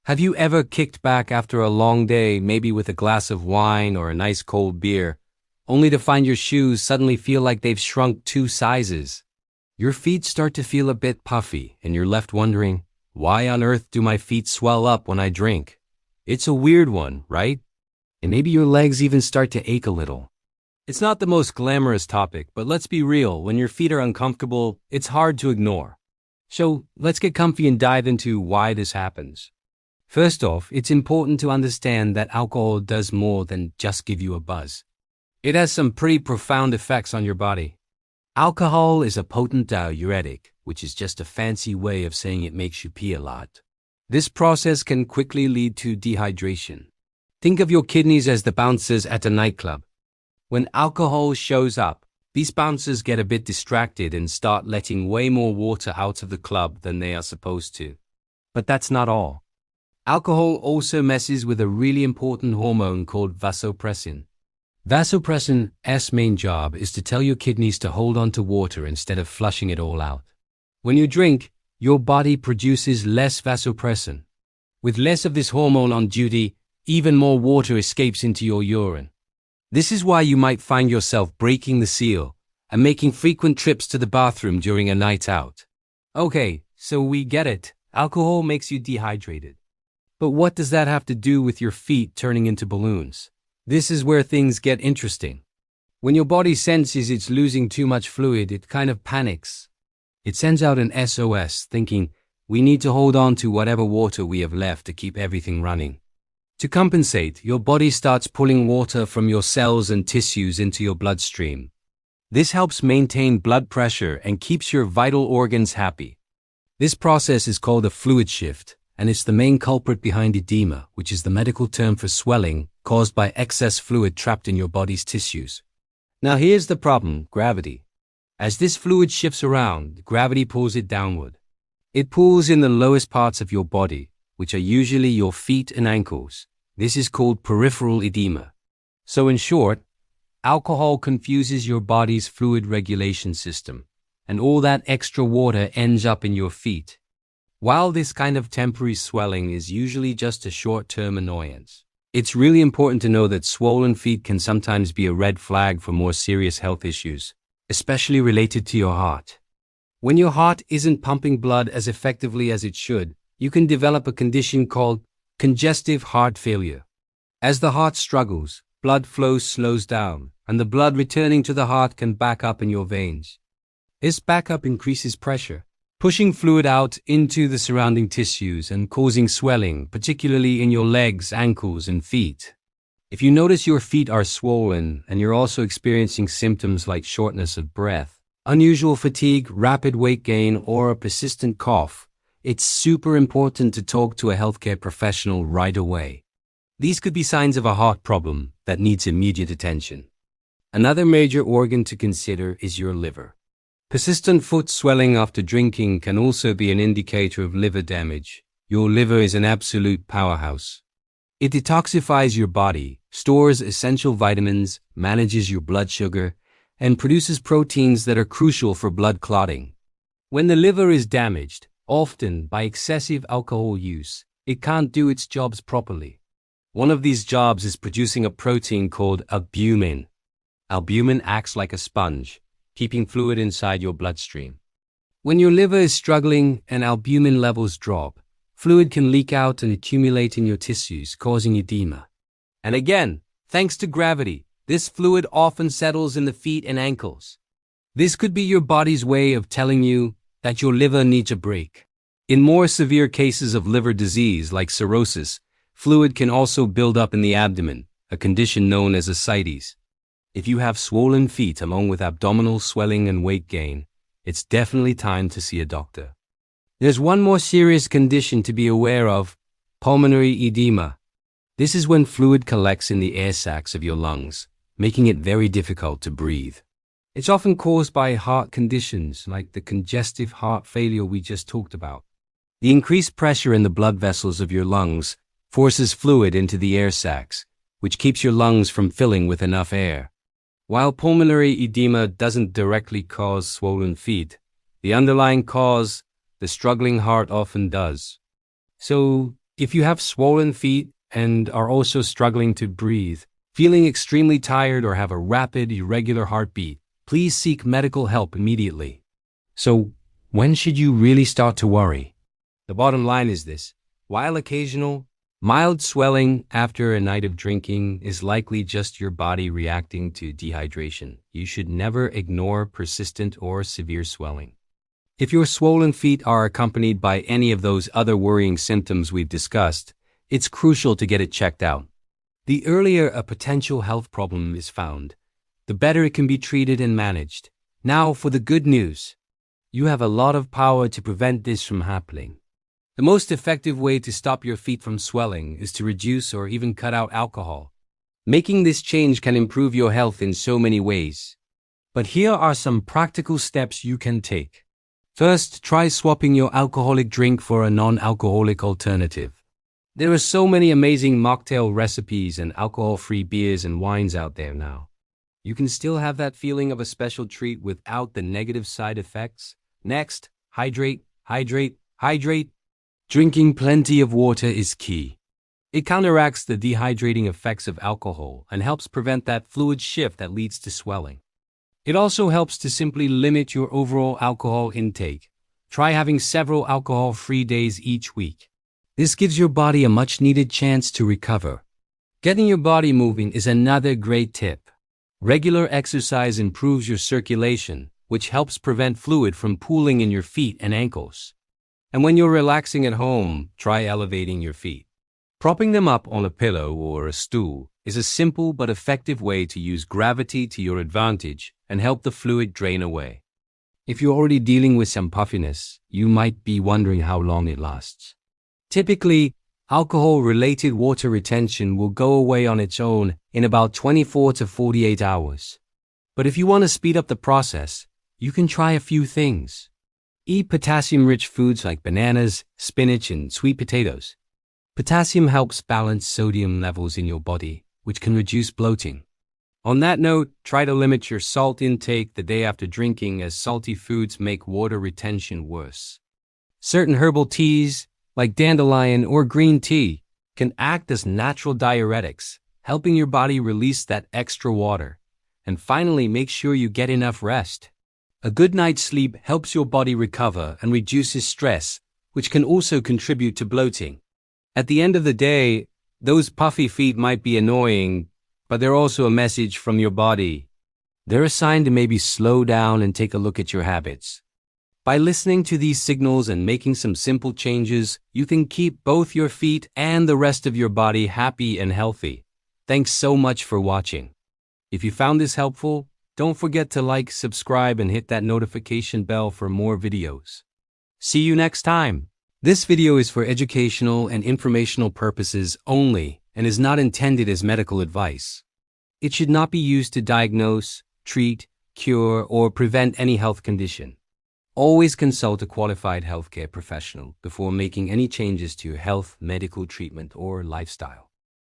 Have you ever kicked back after a long day, maybe with a glass of wine or a nice cold beer, only to find your shoes suddenly feel like they've shrunk 2 sizes? Your feet start to feel a bit puffy, and you're left wondering, why on earth do my feet swell up when I drink? It's a weird one, right? And maybe your legs even start to ache a little. It's not the most glamorous topic, but let's be real, when your feet are uncomfortable, it's hard to ignore. So let's get comfy and dive into why this happens. First off, it's important to understand that alcohol does more than just give you a buzz. It has some pretty profound effects on your body. Alcohol is a potent diuretic, which is just a fancy way of saying it makes you pee a lot. This process can quickly lead to dehydration. Think of your kidneys as the bouncers at a nightclub. When alcohol shows up, these bouncers get a bit distracted and start letting way more water out of the club than they are supposed to. But that's not all. Alcohol also messes with a really important hormone called vasopressin. Vasopressin's main job is to tell your kidneys to hold on to water instead of flushing it all out. When you drink, your body produces less vasopressin. With less of this hormone on duty, even more water escapes into your urine. This is why you might find yourself breaking the seal and making frequent trips to the bathroom during a night out. Okay, so we get it. Alcohol makes you dehydrated. But what does that have to do with your feet turning into balloons? This is where things get interesting. When your body senses it's losing too much fluid, it kind of panics. It sends out an SOS, thinking, we need to hold on to whatever water we have left to keep everything running. To compensate, your body starts pulling water from your cells and tissues into your bloodstream. This helps maintain blood pressure and keeps your vital organs happy. This process is called a fluid shift, and it's the main culprit behind edema, which is the medical term for swelling caused by excess fluid trapped in your body's tissues. Now here's the problem, gravity. As this fluid shifts around, gravity pulls it downward. It pulls in the lowest parts of your body, which are usually your feet and ankles. This is called peripheral edema. So in short, alcohol confuses your body's fluid regulation system, and all that extra water ends up in your feet. While this kind of temporary swelling is usually just a short-term annoyance, it's really important to know that swollen feet can sometimes be a red flag for more serious health issues, especially related to your heart. When your heart isn't pumping blood as effectively as it should, you can develop a condition called congestive heart failure. As the heart struggles, blood flow slows down, and the blood returning to the heart can back up in your veins. This backup increases pressure, pushing fluid out into the surrounding tissues and causing swelling, particularly in your legs, ankles, and feet. If you notice your feet are swollen and you're also experiencing symptoms like shortness of breath, unusual fatigue, rapid weight gain, or a persistent cough, it's super important to talk to a healthcare professional right away. These could be signs of a heart problem that needs immediate attention. Another major organ to consider is your liver. Persistent foot swelling after drinking can also be an indicator of liver damage. Your liver is an absolute powerhouse. It detoxifies your body, stores essential vitamins, manages your blood sugar, and produces proteins that are crucial for blood clotting. When the liver is damaged, often by excessive alcohol use, it can't do its jobs properly. One of these jobs is producing a protein called albumin. Albumin acts like a sponge, keeping fluid inside your bloodstream. When your liver is struggling and albumin levels drop, fluid can leak out and accumulate in your tissues, causing edema. And again, thanks to gravity, this fluid often settles in the feet and ankles. This could be your body's way of telling you that your liver needs a break. In more severe cases of liver disease like cirrhosis, fluid can also build up in the abdomen, a condition known as ascites. If you have swollen feet along with abdominal swelling and weight gain, it's definitely time to see a doctor. There's one more serious condition to be aware of: pulmonary edema. This is when fluid collects in the air sacs of your lungs, making it very difficult to breathe. It's often caused by heart conditions like the congestive heart failure we just talked about. The increased pressure in the blood vessels of your lungs forces fluid into the air sacs, which keeps your lungs from filling with enough air. While pulmonary edema doesn't directly cause swollen feet, the underlying cause, the struggling heart, often does. So, If you have swollen feet and are also struggling to breathe, feeling extremely tired or have a rapid, irregular heartbeat, please seek medical help immediately. So, when should you really start to worry? The bottom line is this: while occasional, mild swelling after a night of drinking is likely just your body reacting to dehydration, you should never ignore persistent or severe swelling. If your swollen feet are accompanied by any of those other worrying symptoms we've discussed, it's crucial to get it checked out. The earlier a potential health problem is found, the better it can be treated and managed. Now for the good news. You have a lot of power to prevent this from happening. The most effective way to stop your feet from swelling is to reduce or even cut out alcohol. Making this change can improve your health in so many ways. But here are some practical steps you can take. First, try swapping your alcoholic drink for a non-alcoholic alternative. There are so many amazing mocktail recipes and alcohol-free beers and wines out there now. You can still have that feeling of a special treat without the negative side effects. Next, hydrate, hydrate, hydrate. Drinking plenty of water is key. It counteracts the dehydrating effects of alcohol and helps prevent that fluid shift that leads to swelling. It also helps to simply limit your overall alcohol intake. Try having several alcohol-free days each week. This gives your body a much-needed chance to recover. Getting your body moving is another great tip. Regular exercise improves your circulation, which helps prevent fluid from pooling in your feet and ankles. And when you're relaxing at home, try elevating your feet. Propping them up on a pillow or a stool is a simple but effective way to use gravity to your advantage and help the fluid drain away. If you're already dealing with some puffiness, you might be wondering how long it lasts. Typically, alcohol-related water retention will go away on its own in about 24 to 48 hours. But if you want to speed up the process, you can try a few things. Eat potassium-rich foods like bananas, spinach, and sweet potatoes. Potassium helps balance sodium levels in your body, which can reduce bloating. On that note, try to limit your salt intake the day after drinking, as salty foods make water retention worse. Certain herbal teas, like dandelion or green tea, can act as natural diuretics, helping your body release that extra water. And finally, make sure you get enough rest. A good night's sleep helps your body recover and reduces stress, which can also contribute to bloating. At the end of the day, those puffy feet might be annoying, but they're also a message from your body. They're a sign to maybe slow down and take a look at your habits. By listening to these signals and making some simple changes, you can keep both your feet and the rest of your body happy and healthy. Thanks so much for watching. If you found this helpful, don't forget to like, subscribe, and hit that notification bell for more videos. See you next time. This video is for educational and informational purposes only and is not intended as medical advice. It should not be used to diagnose, treat, cure, or prevent any health condition. Always consult a qualified healthcare professional before making any changes to your health, medical treatment, or lifestyle.